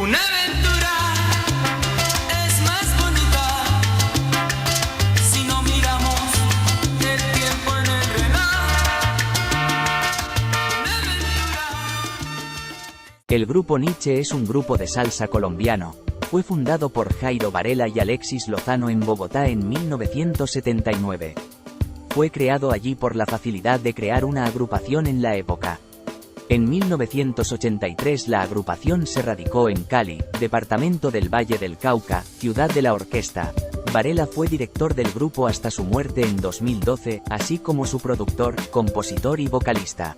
Una aventura es más bonita si no miramos el tiempo en el reloj. Una aventura. El grupo Nietzsche es un grupo de salsa colombiano. Fue fundado por Jairo Varela y Alexis Lozano en Bogotá en 1979. Fue creado allí por la facilidad de crear una agrupación en la época. En 1983 la agrupación se radicó en Cali, departamento del Valle del Cauca, ciudad de la orquesta. Varela fue director del grupo hasta su muerte en 2012, así como su productor, compositor y vocalista.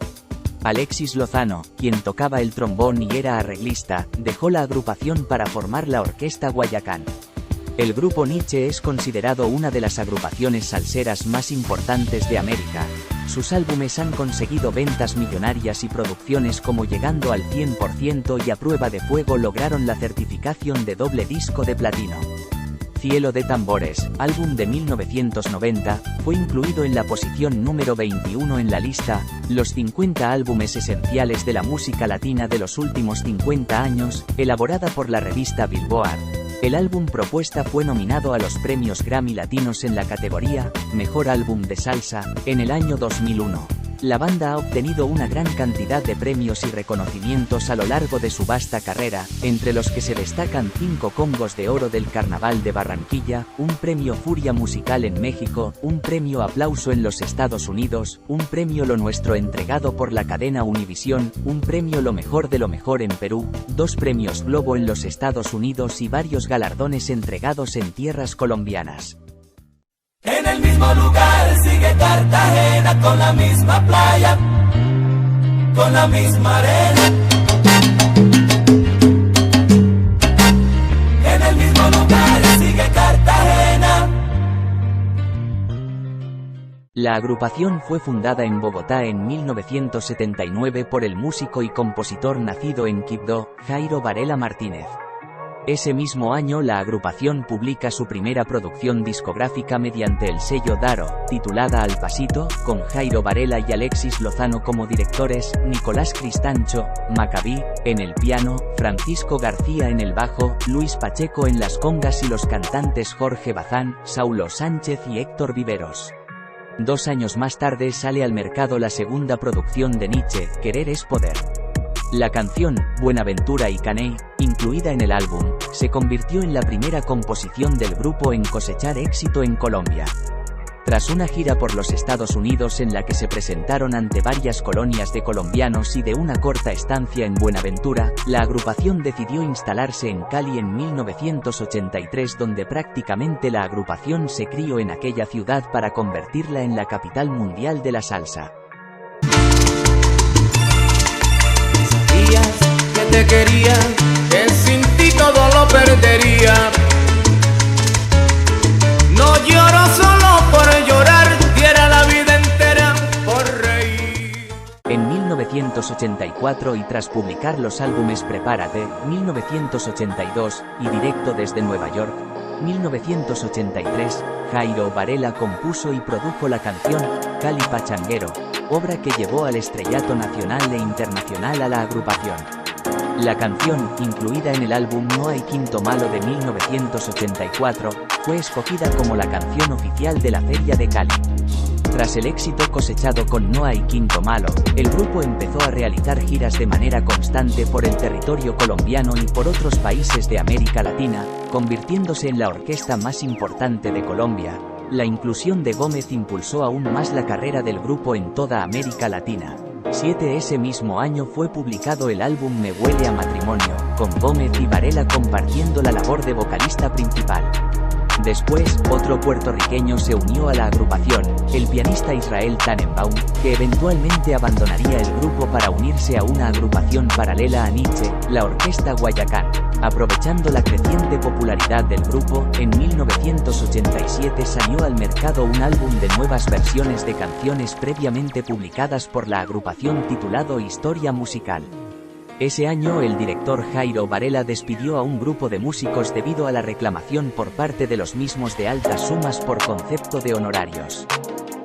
Alexis Lozano, quien tocaba el trombón y era arreglista, dejó la agrupación para formar la Orquesta Guayacán. El grupo Nietzsche es considerado una de las agrupaciones salseras más importantes de América. Sus álbumes han conseguido ventas millonarias y producciones como Llegando al 100% y A Prueba de Fuego lograron la certificación de doble disco de platino. Cielo de Tambores, álbum de 1990, fue incluido en la posición número 21 en la lista Los 50 álbumes esenciales de la música latina de los últimos 50 años, elaborada por la revista Billboard. El álbum propuesta fue nominado a los premios Grammy Latinos en la categoría Mejor Álbum de Salsa, en el año 2001. La banda ha obtenido una gran cantidad de premios y reconocimientos a lo largo de su vasta carrera, entre los que se destacan 5 Congos de Oro del Carnaval de Barranquilla, un premio Furia Musical en México, un premio Aplauso en los Estados Unidos, un premio Lo Nuestro entregado por la cadena Univisión, un premio Lo Mejor de lo Mejor en Perú, 2 premios Globo en los Estados Unidos y varios galardones entregados en tierras colombianas. En el mismo lugar sigue Cartagena, con la misma playa, con la misma arena. En el mismo lugar sigue Cartagena. La agrupación fue fundada en Bogotá en 1979 por el músico y compositor nacido en Quibdó, Jairo Varela Martínez. Ese mismo año la agrupación publica su primera producción discográfica mediante el sello Daro, titulada Al Pasito, con Jairo Varela y Alexis Lozano como directores, Nicolás Cristancho, Macabí, en el piano, Francisco García en el bajo, Luis Pacheco en las congas y los cantantes Jorge Bazán, Saulo Sánchez y Héctor Viveros. 2 años más tarde sale al mercado la segunda producción de Nietzsche, Querer es Poder. La canción, Buenaventura y Caney, incluida en el álbum, se convirtió en la primera composición del grupo en cosechar éxito en Colombia. Tras una gira por los Estados Unidos en la que se presentaron ante varias colonias de colombianos y de una corta estancia en Buenaventura, la agrupación decidió instalarse en Cali en 1983, donde prácticamente la agrupación se crió en aquella ciudad para convertirla en la capital mundial de la salsa. Que te quería, que sin ti todo lo perdería. No lloro solo por llorar, diera la vida entera por reír. En 1984 y tras publicar los álbumes Prepárate, 1982, y Directo desde Nueva York, 1983, Jairo Varela compuso y produjo la canción Cali Pachanguero, obra que llevó al estrellato nacional e internacional a la agrupación. La canción, incluida en el álbum No hay quinto malo de 1984, fue escogida como la canción oficial de la Feria de Cali. Tras el éxito cosechado con No hay quinto malo, el grupo empezó a realizar giras de manera constante por el territorio colombiano y por otros países de América Latina, convirtiéndose en la orquesta más importante de Colombia. La inclusión de Gómez impulsó aún más la carrera del grupo en toda América Latina. Ese mismo año fue publicado el álbum Me Huele a Matrimonio, con Gómez y Varela compartiendo la labor de vocalista principal. Después, otro puertorriqueño se unió a la agrupación, el pianista Israel Tannenbaum, que eventualmente abandonaría el grupo para unirse a una agrupación paralela a Nietzsche, la Orquesta Guayacán. Aprovechando la creciente popularidad del grupo, en 1987 salió al mercado un álbum de nuevas versiones de canciones previamente publicadas por la agrupación titulado Historia Musical. Ese año el director Jairo Varela despidió a un grupo de músicos debido a la reclamación por parte de los mismos de altas sumas por concepto de honorarios.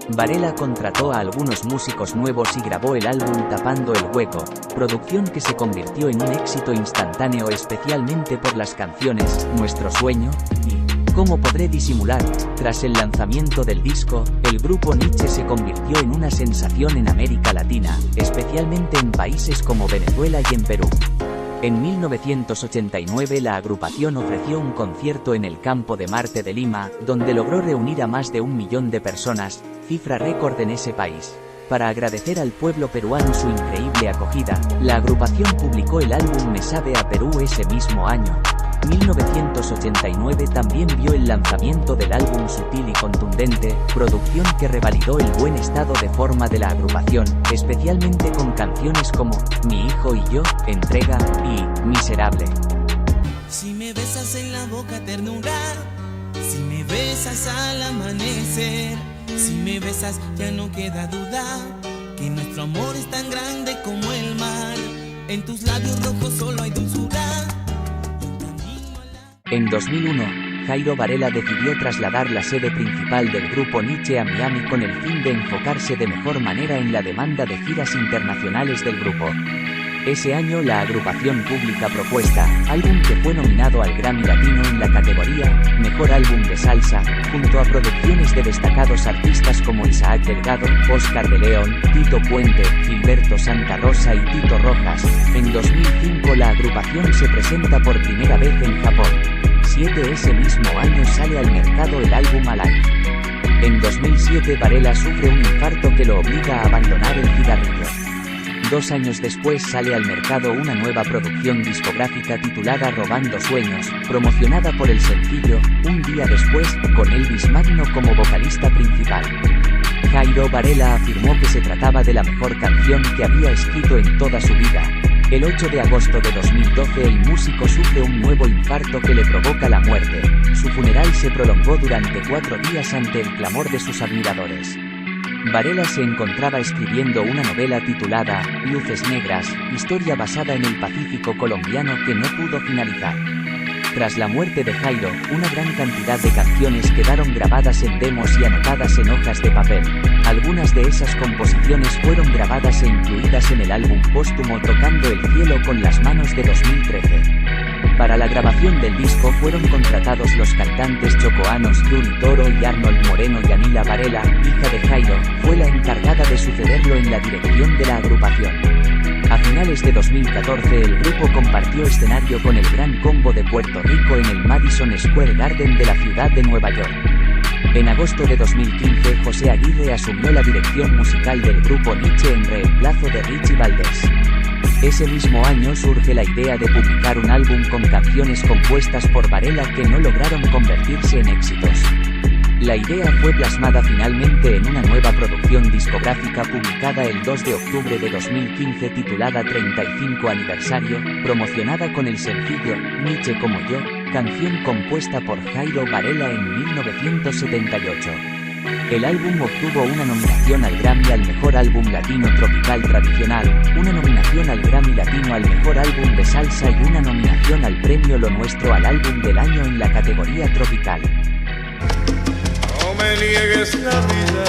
Varela contrató a algunos músicos nuevos y grabó el álbum Tapando el Hueco, producción que se convirtió en un éxito instantáneo especialmente por las canciones Nuestro Sueño y ¿Cómo podré disimular? Tras el lanzamiento del disco, el grupo Nietzsche se convirtió en una sensación en América Latina, especialmente en países como Venezuela y en Perú. En 1989 la agrupación ofreció un concierto en el Campo de Marte de Lima, donde logró reunir a más de 1 millón de personas, cifra récord en ese país. Para agradecer al pueblo peruano su increíble acogida, la agrupación publicó el álbum Me Sabe a Perú ese mismo año. 1989 también vio el lanzamiento del álbum Sutil y Contundente, producción que revalidó el buen estado de forma de la agrupación, especialmente con canciones como Mi Hijo y Yo, Entrega y Miserable. Si me besas en la boca ternura, si me besas al amanecer, si me besas ya no queda duda que nuestro amor es tan grande como el mar. En tus labios rojos solo hay dulzura. En 2001, Jairo Varela decidió trasladar la sede principal del grupo Nietzsche a Miami con el fin de enfocarse de mejor manera en la demanda de giras internacionales del grupo. Ese año la agrupación publica Propuesta, álbum que fue nominado al Grammy Latino en la categoría Mejor Álbum de Salsa, junto a producciones de destacados artistas como Isaac Delgado, Oscar de León, Tito Puente, Gilberto Santa Rosa y Tito Rojas. En 2005 la agrupación se presenta por primera vez en Japón. Ese mismo año sale al mercado el álbum Alive. En 2007 Varela sufre un infarto que lo obliga a abandonar el cigarrillo. 2 años después sale al mercado una nueva producción discográfica titulada Robando Sueños, promocionada por el sencillo Un Día Después, con Elvis Magno como vocalista principal. Jairo Varela afirmó que se trataba de la mejor canción que había escrito en toda su vida. El 8 de agosto de 2012 el músico sufre un nuevo infarto que le provoca la muerte. Su funeral se prolongó durante 4 días ante el clamor de sus admiradores. Varela se encontraba escribiendo una novela titulada Luces Negras, historia basada en el Pacífico colombiano que no pudo finalizar. Tras la muerte de Jairo, una gran cantidad de canciones quedaron grabadas en demos y anotadas en hojas de papel. Algunas de esas composiciones fueron grabadas e incluidas en el álbum póstumo Tocando el Cielo con las Manos de 2013. Para la grabación del disco fueron contratados los cantantes chocoanos Yuri Toro y Arnold Moreno. Yanila Varela, hija de Jairo, fue la encargada de sucederlo en la dirección de la agrupación. A finales de 2014 el grupo compartió escenario con el Gran Combo de Puerto Rico en el Madison Square Garden de la ciudad de Nueva York. En agosto de 2015 José Aguirre asumió la dirección musical del grupo Nietzsche en reemplazo de Richie Valdés. Ese mismo año surge la idea de publicar un álbum con canciones compuestas por Varela que no lograron convertirse en éxitos. La idea fue plasmada finalmente en una nueva producción discográfica publicada el 2 de octubre de 2015 titulada 35 Aniversario, promocionada con el sencillo Nietzsche como yo, canción compuesta por Jairo Varela en 1978. El álbum obtuvo una nominación al Grammy al Mejor Álbum Latino Tropical Tradicional, una nominación al Grammy Latino al Mejor Álbum de Salsa y una nominación al Premio Lo Nuestro al Álbum del Año en la categoría Tropical. No me niegues la vida,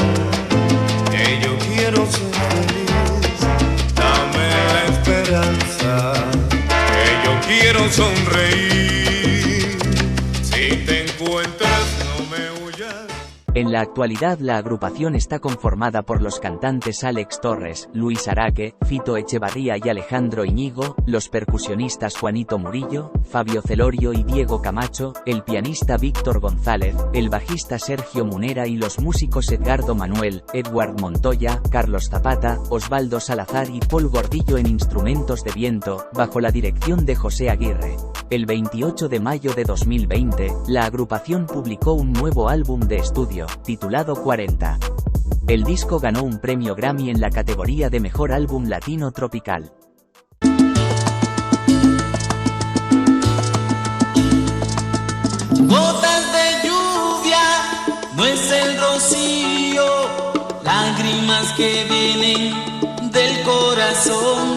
que yo quiero ser feliz. Dame la esperanza, que yo quiero sonreír. Si te encuentras, no me huyas. En la actualidad la agrupación está conformada por los cantantes Alex Torres, Luis Araque, Fito Echevarría y Alejandro Iñigo, los percusionistas Juanito Murillo, Fabio Celorio y Diego Camacho, el pianista Víctor González, el bajista Sergio Munera y los músicos Edgardo Manuel, Edward Montoya, Carlos Zapata, Osvaldo Salazar y Paul Gordillo en instrumentos de viento, bajo la dirección de José Aguirre. El 28 de mayo de 2020, la agrupación publicó un nuevo álbum de estudio, titulado 40. El disco ganó un premio Grammy en la categoría de Mejor Álbum Latino Tropical. Gotas de lluvia, no es el rocío, lágrimas que vienen del corazón.